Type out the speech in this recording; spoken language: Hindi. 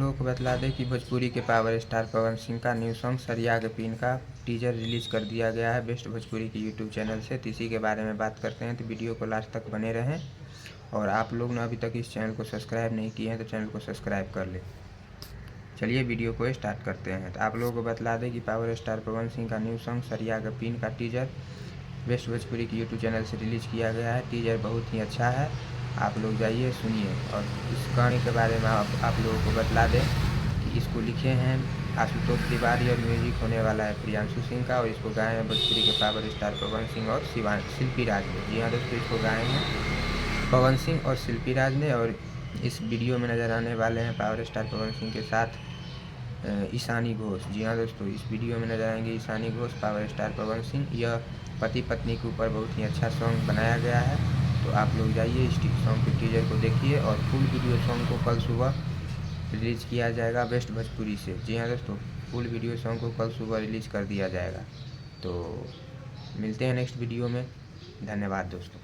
लोगों को बतला दें कि भोजपुरी के पावर स्टार पवन सिंह का न्यू सॉन्ग सरिया के पीन का टीजर रिलीज़ कर दिया गया है बेस्ट भोजपुरी की यूट्यूब चैनल से। तो इसी के बारे में बात करते हैं, तो वीडियो को लास्ट तक बने रहें। और आप लोग ने अभी तक इस चैनल को सब्सक्राइब नहीं किए हैं तो चैनल को सब्सक्राइब कर लें। चलिए वीडियो को स्टार्ट करते हैं। तो आप लोगों को बतला दें कि पावर स्टार पवन सिंह का न्यू सॉन्ग सरिया के पीन का टीजर बेस्ट भोजपुरी की यूट्यूब चैनल से रिलीज़ किया गया है। टीजर बहुत ही अच्छा है, आप लोग जाइए सुनिए। और इस गाने के बारे में आप लोगों को बतला दें कि इसको लिखे हैं आशुतोष तिवारी और म्यूजिक होने वाला है प्रियांशु सिंह का। और इसको गाए हैं भोजपुरी के पावर स्टार पवन सिंह और शिल्पी राज ने। जी हाँ दोस्तों, इसको गाए हैं पवन सिंह और शिल्पी राज ने। और इस वीडियो में नज़र आने वाले हैं पावर स्टार पवन सिंह के साथ ईशानी घोष। जी हाँ दोस्तों, इस वीडियो में नजर आएंगे ईशानी घोष, पावर स्टार पवन सिंह। यह पति पत्नी के ऊपर बहुत ही अच्छा सॉन्ग बनाया गया है। तो आप लोग जाइए इस सॉन्ग के टीजर को देखिए। और फुल वीडियो सॉन्ग को कल सुबह रिलीज़ किया जाएगा बेस्ट भोजपुरी से। जी हाँ दोस्तों, फुल वीडियो सॉन्ग को कल सुबह रिलीज़ कर दिया जाएगा। तो मिलते हैं नेक्स्ट वीडियो में। धन्यवाद दोस्तों।